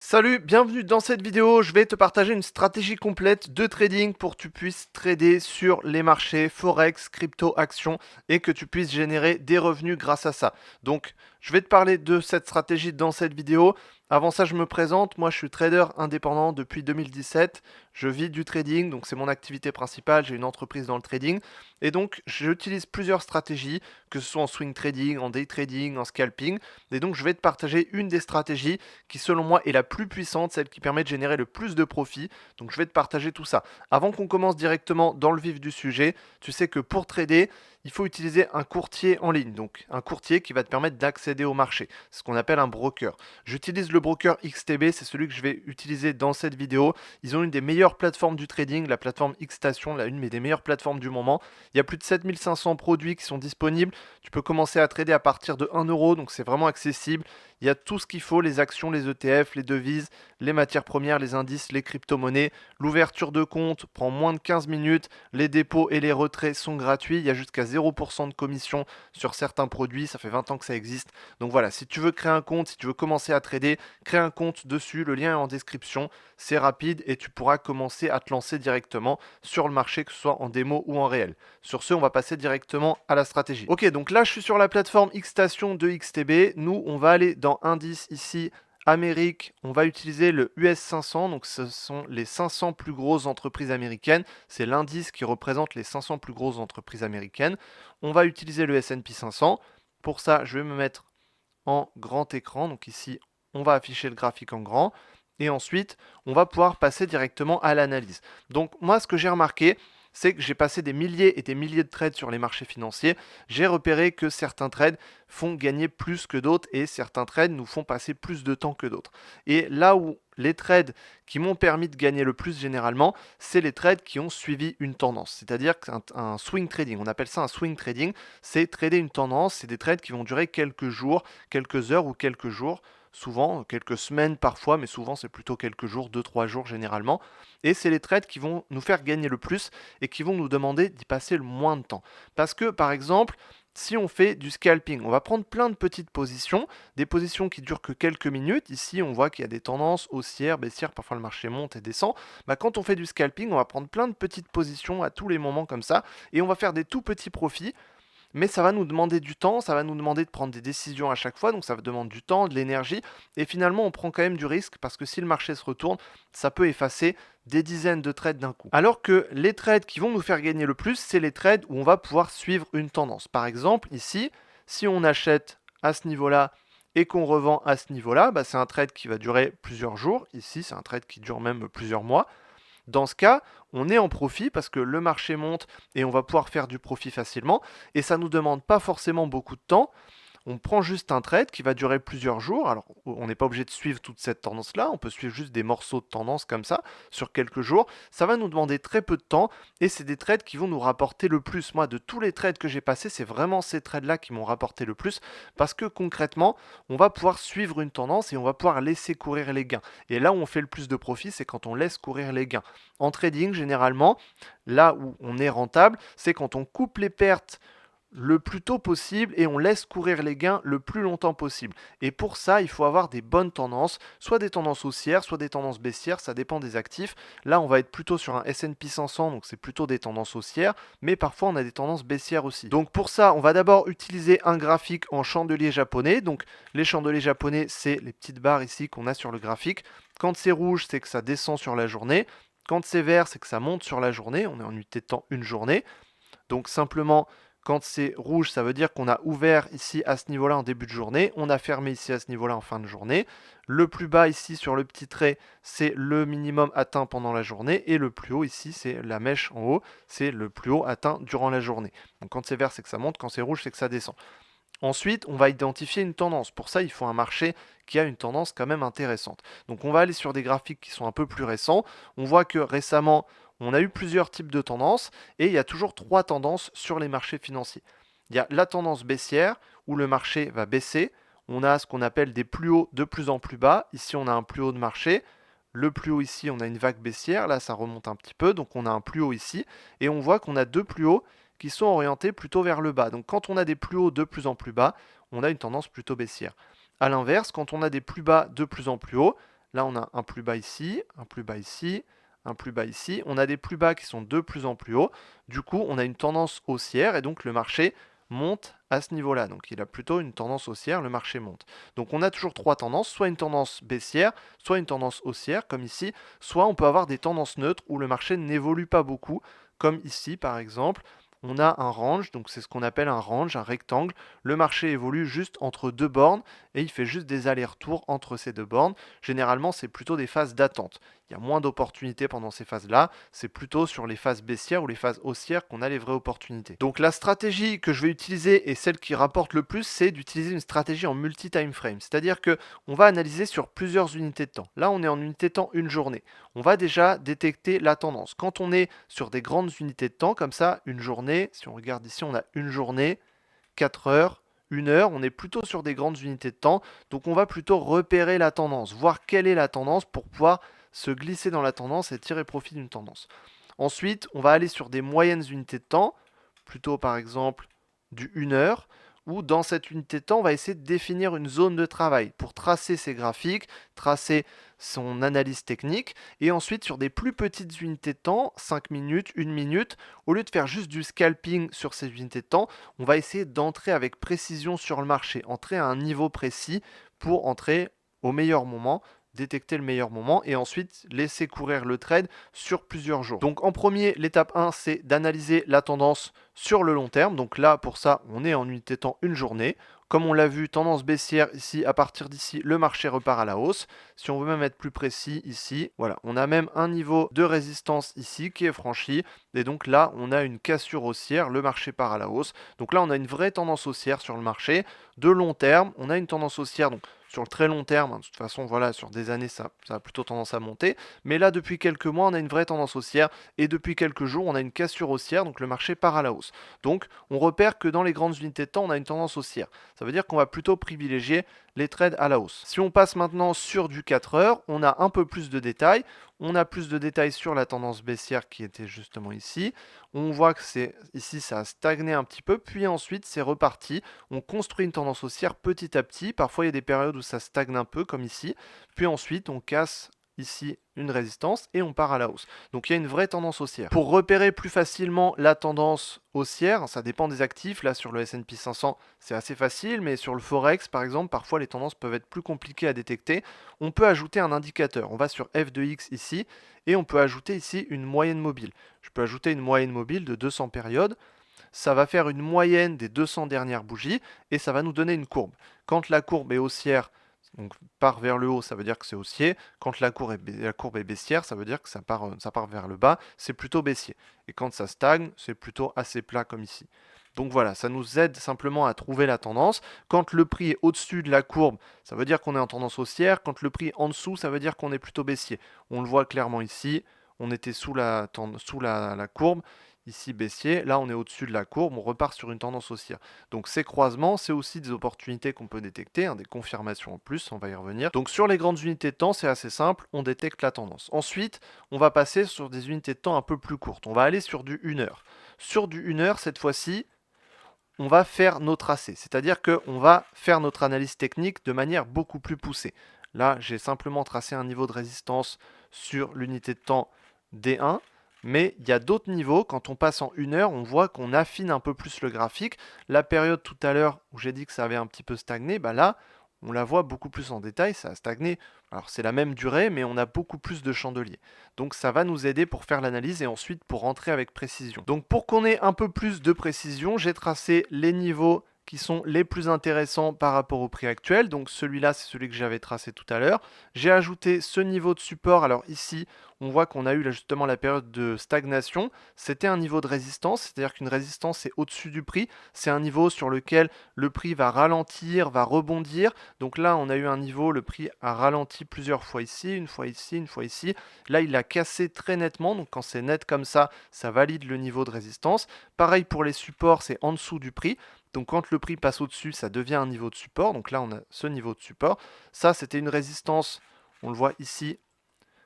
Salut, bienvenue dans cette vidéo. Je vais te partager une stratégie complète de trading pour que tu puisses trader sur les marchés Forex, crypto, actions et que tu puisses générer des revenus grâce à ça. Donc, je vais te parler de cette stratégie dans cette vidéo. Avant ça, je me présente. Moi, je suis trader indépendant depuis 2017. Je vis du trading, donc c'est mon activité principale. J'ai une entreprise dans le trading. Et donc, j'utilise plusieurs stratégies, que ce soit en swing trading, en day trading, en scalping. Et donc, je vais te partager une des stratégies qui selon moi est la plus puissante, celle qui permet de générer le plus de profit. Donc je vais te partager tout ça. Avant qu'on commence directement dans le vif du sujet, tu sais que pour trader, il faut utiliser un courtier en ligne, donc un courtier qui va te permettre d'accéder au marché, c'est ce qu'on appelle un broker. J'utilise le broker XTB, c'est celui que je vais utiliser dans cette vidéo. Ils ont une des meilleures plateformes du trading, la plateforme Xstation, une des meilleures plateformes du moment. Il y a plus de 7500 produits qui sont disponibles. Tu peux commencer à trader à partir de 1 euro, donc c'est vraiment accessible. Il y a tout ce qu'il faut, les actions, les ETF, les devises, les matières premières, les indices, les crypto-monnaies. L'ouverture de compte prend moins de 15 minutes. Les dépôts et les retraits sont gratuits. Il y a jusqu'à 0% de commission sur certains produits. Ça fait 20 ans que ça existe. Donc voilà, si tu veux créer un compte, si tu veux commencer à trader, crée un compte dessus. Le lien est en description. C'est rapide et tu pourras commencer à te lancer directement sur le marché, que ce soit en démo ou en réel. Sur ce, on va passer directement à la stratégie. Ok, donc là, je suis sur la plateforme Xstation de XTB. Nous, on va aller dans Indice ici, Amérique. On va utiliser le US 500. Donc, ce sont les 500 plus grosses entreprises américaines. C'est l'indice qui représente les 500 plus grosses entreprises américaines. On va utiliser le S&P 500. Pour ça, je vais me mettre en grand écran. Donc ici, on va afficher le graphique en grand. Et ensuite, on va pouvoir passer directement à l'analyse. Donc moi, ce que j'ai remarqué, c'est que j'ai passé des milliers et des milliers de trades sur les marchés financiers. J'ai repéré que certains trades font gagner plus que d'autres et certains trades nous font passer plus de temps que d'autres. Et là où les trades qui m'ont permis de gagner le plus généralement, c'est les trades qui ont suivi une tendance. C'est-à-dire qu'un swing trading, on appelle ça un swing trading, c'est trader une tendance, c'est des trades qui vont durer quelques jours, quelques heures ou quelques jours, souvent quelques semaines parfois, mais souvent c'est plutôt quelques jours, 2-3 jours généralement. Et c'est les trades qui vont nous faire gagner le plus et qui vont nous demander d'y passer le moins de temps. Parce que par exemple, si on fait du scalping, on va prendre plein de petites positions, des positions qui durent que quelques minutes. Ici, on voit qu'il y a des tendances haussières, baissières, parfois le marché monte et descend. Quand on fait du scalping, on va prendre plein de petites positions à tous les moments comme ça, et on va faire des tout petits profits. Mais ça va nous demander du temps, ça va nous demander de prendre des décisions à chaque fois, donc ça demande du temps, de l'énergie, et finalement on prend quand même du risque parce que si le marché se retourne, ça peut effacer des dizaines de trades d'un coup. Alors que les trades qui vont nous faire gagner le plus, c'est les trades où on va pouvoir suivre une tendance. Par exemple, ici, si on achète à ce niveau-là et qu'on revend à ce niveau-là, c'est un trade qui va durer plusieurs jours. Ici, c'est un trade qui dure même plusieurs mois. Dans ce cas, on est en profit parce que le marché monte et on va pouvoir faire du profit facilement et ça ne nous demande pas forcément beaucoup de temps. On prend juste un trade qui va durer plusieurs jours. Alors, on n'est pas obligé de suivre toute cette tendance-là. On peut suivre juste des morceaux de tendance comme ça sur quelques jours. Ça va nous demander très peu de temps et c'est des trades qui vont nous rapporter le plus. Moi, de tous les trades que j'ai passés, c'est vraiment ces trades-là qui m'ont rapporté le plus parce que concrètement, on va pouvoir suivre une tendance et on va pouvoir laisser courir les gains. Et là où on fait le plus de profit, c'est quand on laisse courir les gains. En trading, généralement, là où on est rentable, c'est quand on coupe les pertes le plus tôt possible et on laisse courir les gains le plus longtemps possible. Et pour ça, il faut avoir des bonnes tendances, soit des tendances haussières, soit des tendances baissières, ça dépend des actifs. Là, on va être plutôt sur un S&P 500, donc c'est plutôt des tendances haussières, mais parfois on a des tendances baissières aussi. Donc pour ça, on va d'abord utiliser un graphique en chandelier japonais. Donc les chandeliers japonais, c'est les petites barres ici qu'on a sur le graphique. Quand c'est rouge, c'est que ça descend sur la journée. Quand c'est vert, c'est que ça monte sur la journée. On est en unité de temps une journée. Donc simplement, quand c'est rouge, ça veut dire qu'on a ouvert ici à ce niveau-là en début de journée, on a fermé ici à ce niveau-là en fin de journée. Le plus bas ici sur le petit trait, c'est le minimum atteint pendant la journée. Et le plus haut ici, c'est la mèche en haut, c'est le plus haut atteint durant la journée. Donc quand c'est vert, c'est que ça monte, quand c'est rouge, c'est que ça descend. Ensuite, on va identifier une tendance. Pour ça, il faut un marché qui a une tendance quand même intéressante. Donc on va aller sur des graphiques qui sont un peu plus récents. On voit que récemment, on a eu plusieurs types de tendances et il y a toujours trois tendances sur les marchés financiers. Il y a la tendance baissière où le marché va baisser. On a ce qu'on appelle des plus hauts de plus en plus bas. Ici, on a un plus haut de marché. Le plus haut ici, on a une vague baissière. Là, ça remonte un petit peu. Donc on a un plus haut ici. Et on voit qu'on a deux plus hauts qui sont orientés plutôt vers le bas. Donc quand on a des plus hauts de plus en plus bas, on a une tendance plutôt baissière. A l'inverse, quand on a des plus bas de plus en plus haut, Là, on a un plus bas ici, un plus bas ici, un plus bas ici. On a des plus bas qui sont de plus en plus hauts. Du coup, on a une tendance haussière et donc le marché monte à ce niveau-là. Donc il a plutôt une tendance haussière, le marché monte. Donc on a toujours trois tendances, soit une tendance baissière, soit une tendance haussière, comme ici, soit on peut avoir des tendances neutres où le marché n'évolue pas beaucoup, comme ici par exemple. On a un range, donc c'est ce qu'on appelle un range, un rectangle. Le marché évolue juste entre deux bornes et il fait juste des allers-retours entre ces deux bornes. Généralement, c'est plutôt des phases d'attente. Il y a moins d'opportunités pendant ces phases-là. C'est plutôt sur les phases baissières ou les phases haussières qu'on a les vraies opportunités. Donc la stratégie que je vais utiliser et celle qui rapporte le plus, c'est d'utiliser une stratégie en multi-time frame. C'est-à-dire que on va analyser sur plusieurs unités de temps. Là, on est en unité de temps une journée. On va déjà détecter la tendance. Quand on est sur des grandes unités de temps, comme ça, une journée, si on regarde ici, on a une journée, 4 heures, 1 heure, on est plutôt sur des grandes unités de temps, donc on va plutôt repérer la tendance, voir quelle est la tendance pour pouvoir se glisser dans la tendance et tirer profit d'une tendance. Ensuite, on va aller sur des moyennes unités de temps, plutôt par exemple du 1 heure, où dans cette unité de temps, on va essayer de définir une zone de travail pour tracer ses graphiques, tracer son analyse technique, et ensuite sur des plus petites unités de temps, 5 minutes, 1 minute, au lieu de faire juste du scalping sur ces unités de temps, on va essayer d'entrer avec précision sur le marché, entrer à un niveau précis pour entrer au meilleur moment, détecter le meilleur moment et ensuite laisser courir le trade sur plusieurs jours. Donc en premier, l'étape 1, c'est d'analyser la tendance sur le long terme. Donc là, pour ça, on est en unité de temps une journée. Comme on l'a vu, tendance baissière ici, à partir d'ici, le marché repart à la hausse. Si on veut même être plus précis ici, voilà, on a même un niveau de résistance ici qui est franchi. Et donc là, on a une cassure haussière, le marché part à la hausse. Donc là, on a une vraie tendance haussière sur le marché. De long terme, on a une tendance haussière, donc sur le très long terme, de toute façon, voilà, sur des années, ça a plutôt tendance à monter. Mais là, depuis quelques mois, on a une vraie tendance haussière. Et depuis quelques jours, on a une cassure haussière, donc le marché part à la hausse. Donc, on repère que dans les grandes unités de temps, on a une tendance haussière. Ça veut dire qu'on va plutôt privilégier les trades à la hausse. Si on passe maintenant sur du 4 heures, on a un peu plus de détails. On a plus de détails sur la tendance baissière qui était justement ici. On voit que ici, ça a stagné un petit peu, puis ensuite, c'est reparti. On construit une tendance haussière petit à petit. Parfois, il y a des périodes où ça stagne un peu, comme ici. Puis ensuite, on casse ici une résistance et on part à la hausse. Donc il y a une vraie tendance haussière. Pour repérer plus facilement la tendance haussière, ça dépend des actifs. Là sur le S&P 500, c'est assez facile, mais sur le Forex par exemple, parfois les tendances peuvent être plus compliquées à détecter. On peut ajouter un indicateur. On va sur F2X ici et on peut ajouter ici une moyenne mobile. Je peux ajouter une moyenne mobile de 200 périodes. Ça va faire une moyenne des 200 dernières bougies et ça va nous donner une courbe. Quand la courbe est haussière, donc part vers le haut, ça veut dire que c'est haussier. Quand la courbe est baissière, ça veut dire que ça part vers le bas, c'est plutôt baissier. Et quand ça stagne, c'est plutôt assez plat comme ici. Donc voilà, ça nous aide simplement à trouver la tendance. Quand le prix est au-dessus de la courbe, ça veut dire qu'on est en tendance haussière. Quand le prix est en dessous, ça veut dire qu'on est plutôt baissier. On le voit clairement ici. On était sous la courbe, ici baissier. Là, on est au-dessus de la courbe. On repart sur une tendance haussière. Donc ces croisements, c'est aussi des opportunités qu'on peut détecter, des confirmations en plus, on va y revenir. Donc sur les grandes unités de temps, c'est assez simple, on détecte la tendance. Ensuite, on va passer sur des unités de temps un peu plus courtes. On va aller sur du 1 heure. Sur du 1 heure, cette fois-ci, on va faire nos tracés, c'est-à-dire qu'on va faire notre analyse technique de manière beaucoup plus poussée. Là, j'ai simplement tracé un niveau de résistance sur l'unité de temps D1, mais il y a d'autres niveaux. Quand on passe en 1 heure, on voit qu'on affine un peu plus le graphique. La période tout à l'heure où j'ai dit que ça avait un petit peu stagné, bah là, on la voit beaucoup plus en détail, ça a stagné. Alors c'est la même durée, mais on a beaucoup plus de chandeliers. Donc ça va nous aider pour faire l'analyse et ensuite pour rentrer avec précision. Donc pour qu'on ait un peu plus de précision, j'ai tracé les niveaux qui sont les plus intéressants par rapport au prix actuel. Donc celui-là, c'est celui que j'avais tracé tout à l'heure. J'ai ajouté ce niveau de support. Alors ici, on voit qu'on a eu là justement la période de stagnation. C'était un niveau de résistance, c'est-à-dire qu'une résistance est au-dessus du prix. C'est un niveau sur lequel le prix va ralentir, va rebondir. Donc là, on a eu un niveau, le prix a ralenti plusieurs fois ici, une fois ici, une fois ici. Là, il a cassé très nettement. Donc quand c'est net comme ça valide le niveau de résistance. Pareil pour les supports, c'est en dessous du prix. Donc quand le prix passe au-dessus, ça devient un niveau de support. Donc là, on a ce niveau de support. Ça, c'était une résistance, on le voit ici,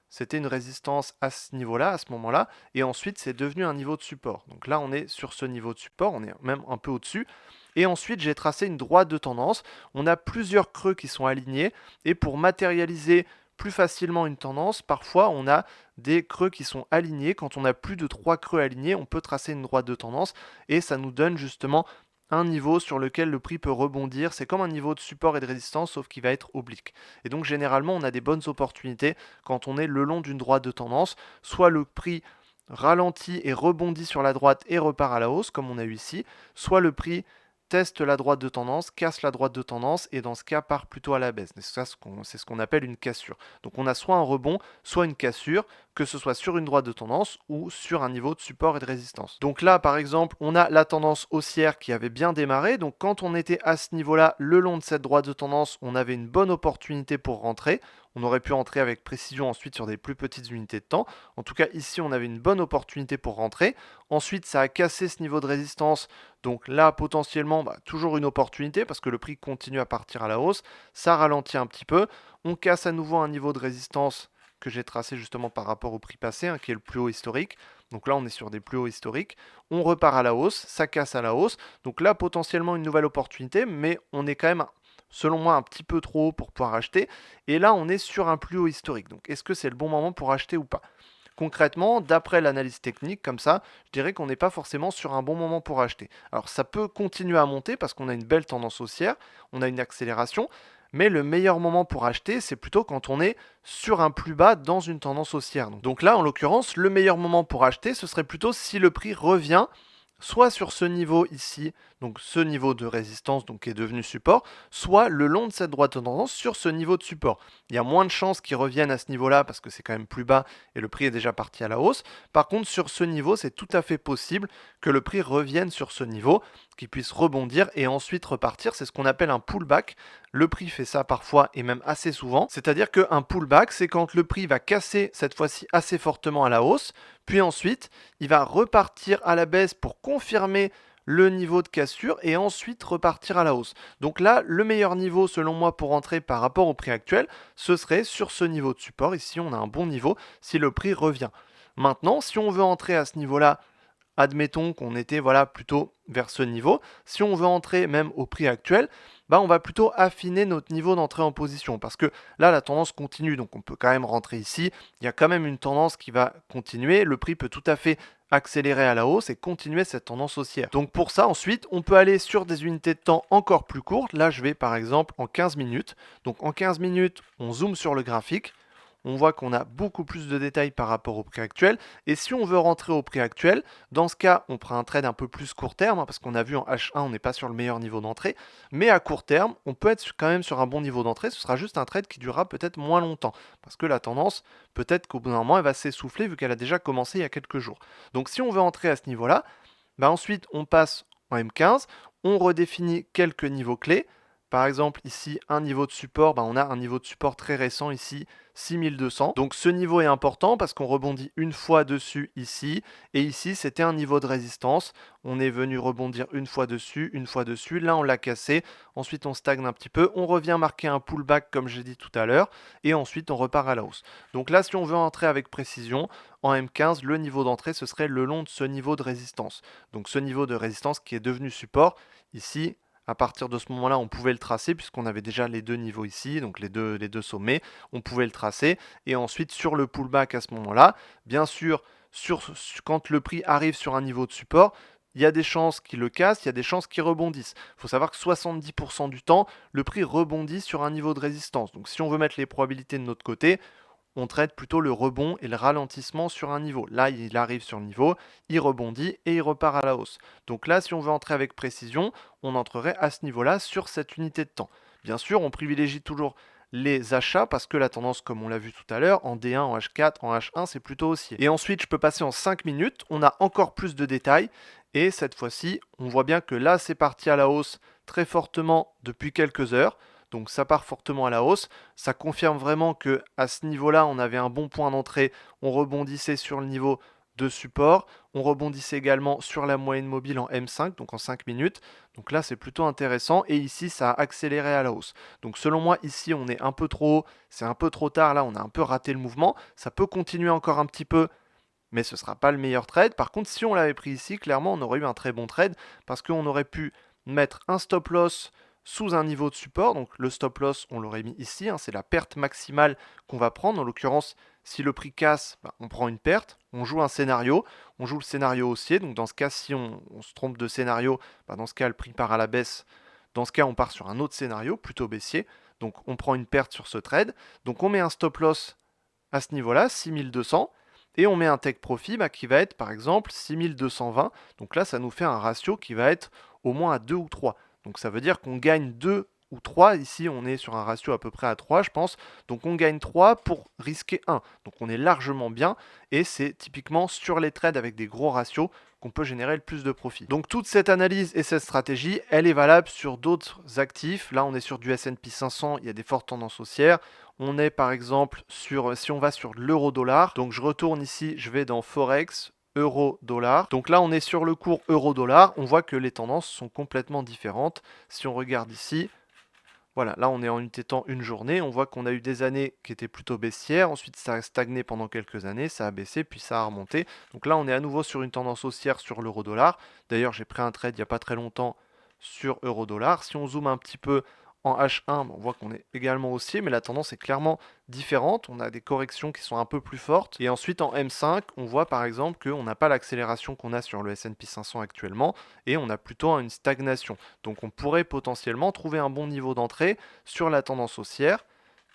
c'était une résistance à ce niveau-là, à ce moment-là. Et ensuite, c'est devenu un niveau de support. Donc là, on est sur ce niveau de support, on est même un peu au-dessus. Et ensuite, j'ai tracé une droite de tendance. On a plusieurs creux qui sont alignés. Et pour matérialiser plus facilement une tendance, parfois on a des creux qui sont alignés. Quand on a plus de 3 creux alignés, on peut tracer une droite de tendance et ça nous donne justement un niveau sur lequel le prix peut rebondir. C'est comme un niveau de support et de résistance, sauf qu'il va être oblique. Et donc généralement, on a des bonnes opportunités quand on est le long d'une droite de tendance. Soit le prix ralentit et rebondit sur la droite et repart à la hausse, comme on a eu ici, soit le prix teste la droite de tendance, casse la droite de tendance et dans ce cas part plutôt à la baisse. C'est ce qu'on appelle une cassure. Donc on a soit un rebond, soit une cassure, que ce soit sur une droite de tendance ou sur un niveau de support et de résistance. Donc là par exemple on a la tendance haussière qui avait bien démarré, donc quand on était à ce niveau-là, le long de cette droite de tendance, on avait une bonne opportunité pour rentrer. On aurait pu entrer avec précision ensuite sur des plus petites unités de temps. En tout cas ici on avait une bonne opportunité pour rentrer. Ensuite ça a cassé ce niveau de résistance, donc là potentiellement toujours une opportunité parce que le prix continue à partir à la hausse. Ça ralentit un petit peu, on casse à nouveau un niveau de résistance que j'ai tracé justement par rapport au prix passé, qui est le plus haut historique. Donc là on est sur des plus hauts historiques. On repart à la hausse, ça casse à la hausse. Donc là potentiellement une nouvelle opportunité, mais on est quand même selon moi un petit peu trop haut pour pouvoir acheter. Et là on est sur un plus haut historique. Donc est-ce que c'est le bon moment pour acheter ou pas? Concrètement, d'après l'analyse technique, comme ça, je dirais qu'on n'est pas forcément sur un bon moment pour acheter. Alors ça peut continuer à monter parce qu'on a une belle tendance haussière, on a une accélération, mais le meilleur moment pour acheter, c'est plutôt quand on est sur un plus bas dans une tendance haussière. Donc là, en l'occurrence, le meilleur moment pour acheter, ce serait plutôt si le prix revient soit sur ce niveau ici, donc ce niveau de résistance donc qui est devenu support, soit le long de cette droite de tendance sur ce niveau de support. Il y a moins de chances qu'ils reviennent à ce niveau-là parce que c'est quand même plus bas et le prix est déjà parti à la hausse. Par contre, sur ce niveau, c'est tout à fait possible que le prix revienne sur ce niveau, qu'il puisse rebondir et ensuite repartir. C'est ce qu'on appelle un pullback. Le prix fait ça parfois et même assez souvent. C'est-à-dire qu'un pullback, c'est quand le prix va casser cette fois-ci assez fortement à la hausse, puis ensuite, il va repartir à la baisse pour confirmer le niveau de cassure et ensuite repartir à la hausse. Donc là, le meilleur niveau selon moi pour entrer par rapport au prix actuel, ce serait sur ce niveau de support. Ici, on a un bon niveau si le prix revient. Maintenant, si on veut entrer à ce niveau-là, admettons qu'on était plutôt vers ce niveau. Si on veut entrer même au prix actuel, on va plutôt affiner notre niveau d'entrée en position parce que là la tendance continue, donc on peut quand même rentrer ici. Il y a quand même une tendance qui va continuer. Le prix peut tout à fait accélérer à la hausse et continuer cette tendance haussière. Donc pour ça ensuite on peut aller sur des unités de temps encore plus courtes. Là je vais par exemple en 15 minutes. Donc en 15 minutes on zoome sur le graphique. On voit qu'on a beaucoup plus de détails par rapport au prix actuel. Et si on veut rentrer au prix actuel, dans ce cas, on prend un trade un peu plus court terme, parce qu'on a vu en H1, on n'est pas sur le meilleur niveau d'entrée. Mais à court terme, on peut être quand même sur un bon niveau d'entrée. Ce sera juste un trade qui durera peut-être moins longtemps, parce que la tendance, peut-être qu'au bout d'un moment, elle va s'essouffler, vu qu'elle a déjà commencé il y a quelques jours. Donc si on veut entrer à ce niveau-là, ensuite, on passe en M15, on redéfinit quelques niveaux clés. Par exemple, ici, un niveau de support, on a un niveau de support très récent ici, 6200. Donc ce niveau est important parce qu'on rebondit une fois dessus ici. Et ici, c'était un niveau de résistance. On est venu rebondir une fois dessus, une fois dessus. Là, on l'a cassé. Ensuite, on stagne un petit peu. On revient marquer un pullback comme j'ai dit tout à l'heure. Et ensuite, on repart à la hausse. Donc là, si on veut entrer avec précision, en M15, le niveau d'entrée, ce serait le long de ce niveau de résistance. Donc ce niveau de résistance qui est devenu support. Ici, à partir de ce moment-là, on pouvait le tracer puisqu'on avait déjà les deux niveaux ici, donc les deux sommets, on pouvait le tracer. Et ensuite, sur le pullback à ce moment-là, bien sûr, quand le prix arrive sur un niveau de support, il y a des chances qu'il le casse, il y a des chances qu'il rebondisse. Il faut savoir que 70% du temps, le prix rebondit sur un niveau de résistance. Donc si on veut mettre les probabilités de notre côté, on traite plutôt le rebond et le ralentissement sur un niveau. Là, il arrive sur le niveau, il rebondit et il repart à la hausse. Donc là, si on veut entrer avec précision, on entrerait à ce niveau-là sur cette unité de temps. Bien sûr, on privilégie toujours les achats parce que la tendance, comme on l'a vu tout à l'heure, en D1, en H4, en H1, c'est plutôt haussier. Et ensuite, je peux passer en 5 minutes, on a encore plus de détails. Et cette fois-ci, on voit bien que là, c'est parti à la hausse très fortement depuis quelques heures. Donc ça part fortement à la hausse. Ça confirme vraiment que à ce niveau-là, on avait un bon point d'entrée. On rebondissait sur le niveau de support. On rebondissait également sur la moyenne mobile en M5, donc en 5 minutes. Donc là, c'est plutôt intéressant. Et ici, ça a accéléré à la hausse. Donc selon moi, ici, on est un peu trop haut. C'est un peu trop tard. Là, on a un peu raté le mouvement. Ça peut continuer encore un petit peu, mais ce ne sera pas le meilleur trade. Par contre, si on l'avait pris ici, clairement, on aurait eu un très bon trade parce qu'on aurait pu mettre un stop loss sous un niveau de support. Donc le stop loss, on l'aurait mis ici, hein, c'est la perte maximale qu'on va prendre. En l'occurrence, si le prix casse, on prend une perte. On joue un scénario, on joue le scénario haussier. Donc dans ce cas, si on se trompe de scénario, dans ce cas, le prix part à la baisse. Dans ce cas, on part sur un autre scénario, plutôt baissier. Donc on prend une perte sur ce trade. Donc on met un stop loss à ce niveau-là, 6200. Et on met un take profit qui va être par exemple 6220. Donc là, ça nous fait un ratio qui va être au moins à 2 ou 3. Donc ça veut dire qu'on gagne 2 ou 3. Ici, on est sur un ratio à peu près à 3, je pense. Donc on gagne 3 pour risquer 1. Donc on est largement bien. Et c'est typiquement sur les trades avec des gros ratios qu'on peut générer le plus de profit. Donc toute cette analyse et cette stratégie, elle est valable sur d'autres actifs. Là, on est sur du S&P 500, il y a des fortes tendances haussières. On est par exemple sur, si on va sur l'euro-dollar, donc je retourne ici, je vais dans Forex, euro-dollar. Donc là, on est sur le cours euro-dollar. On voit que les tendances sont complètement différentes. Si on regarde ici, voilà, là on est en unité temps une journée, on voit qu'on a eu des années qui étaient plutôt baissières, ensuite ça a stagné pendant quelques années, ça a baissé, puis ça a remonté. Donc là on est à nouveau sur une tendance haussière sur l'euro-dollar. D'ailleurs j'ai pris un trade il n'y a pas très longtemps sur euro-dollar. Si on zoome un petit peu en H1, on voit qu'on est également haussier, mais la tendance est clairement différente. On a des corrections qui sont un peu plus fortes. Et ensuite en M5, on voit par exemple qu'on n'a pas l'accélération qu'on a sur le S&P 500 actuellement, et on a plutôt une stagnation. Donc on pourrait potentiellement trouver un bon niveau d'entrée sur la tendance haussière.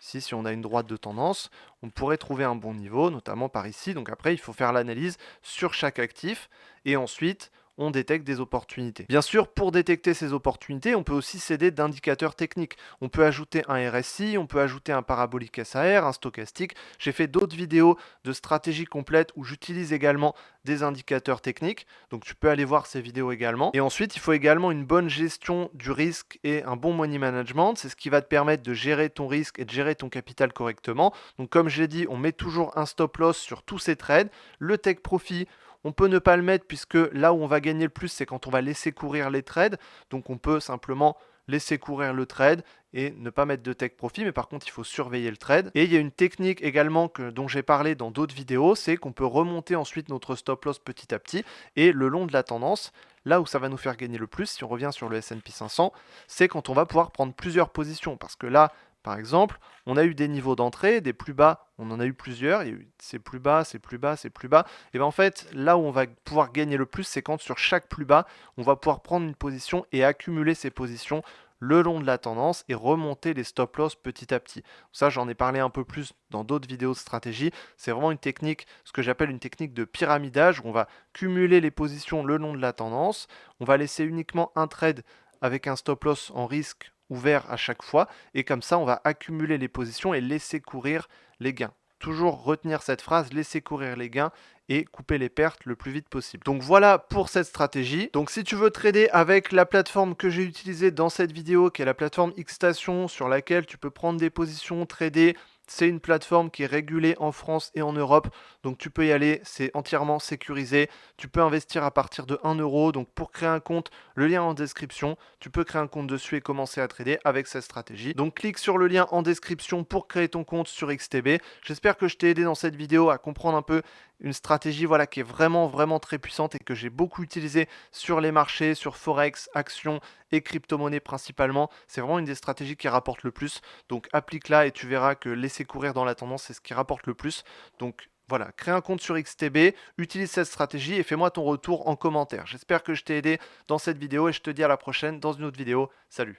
Ici, si on a une droite de tendance, on pourrait trouver un bon niveau, notamment par ici. Donc après, il faut faire l'analyse sur chaque actif, et ensuite on détecte des opportunités. Bien sûr, pour détecter ces opportunités, on peut aussi s'aider d'indicateurs techniques. On peut ajouter un RSI, on peut ajouter un parabolique SAR, un stochastique. J'ai fait d'autres vidéos de stratégie complète où j'utilise également des indicateurs techniques. Donc tu peux aller voir ces vidéos également. Et ensuite, il faut également une bonne gestion du risque et un bon money management. C'est ce qui va te permettre de gérer ton risque et de gérer ton capital correctement. Donc comme je l'ai dit, on met toujours un stop loss sur tous ces trades. Le take profit, on peut ne pas le mettre puisque là où on va gagner le plus, c'est quand on va laisser courir les trades. Donc on peut simplement laisser courir le trade et ne pas mettre de take profit, mais par contre il faut surveiller le trade. Et il y a une technique également dont j'ai parlé dans d'autres vidéos, c'est qu'on peut remonter ensuite notre stop loss petit à petit, et le long de la tendance, là où ça va nous faire gagner le plus, si on revient sur le S&P 500, c'est quand on va pouvoir prendre plusieurs positions, parce que là, par exemple, on a eu des niveaux d'entrée, des plus bas, on en a eu plusieurs, il y a eu c'est plus bas, c'est plus bas, c'est plus bas. Et bien en fait, là où on va pouvoir gagner le plus, c'est quand sur chaque plus bas, on va pouvoir prendre une position et accumuler ces positions le long de la tendance et remonter les stop loss petit à petit. Ça, j'en ai parlé un peu plus dans d'autres vidéos de stratégie. C'est vraiment une technique, ce que j'appelle une technique de pyramidage, où on va cumuler les positions le long de la tendance. On va laisser uniquement un trade avec un stop loss en risque ouvert à chaque fois, et comme ça on va accumuler les positions et laisser courir les gains. Toujours retenir cette phrase, laisser courir les gains et couper les pertes le plus vite possible. Donc voilà pour cette stratégie. Donc si tu veux trader avec la plateforme que j'ai utilisée dans cette vidéo, qui est la plateforme Xstation, sur laquelle tu peux prendre des positions, trader, c'est une plateforme qui est régulée en France et en Europe, donc tu peux y aller, c'est entièrement sécurisé. Tu peux investir à partir de 1 euro, donc pour créer un compte, le lien en description, tu peux créer un compte dessus et commencer à trader avec cette stratégie. Donc clique sur le lien en description pour créer ton compte sur XTB. J'espère que je t'ai aidé dans cette vidéo à comprendre un peu une stratégie qui est vraiment très puissante et que j'ai beaucoup utilisée sur les marchés, sur Forex, actions et crypto-monnaies principalement. C'est vraiment une des stratégies qui rapporte le plus. Donc applique-la et tu verras que laisser courir dans la tendance, c'est ce qui rapporte le plus. Donc voilà, crée un compte sur XTB, utilise cette stratégie et fais-moi ton retour en commentaire. J'espère que je t'ai aidé dans cette vidéo et je te dis à la prochaine dans une autre vidéo. Salut!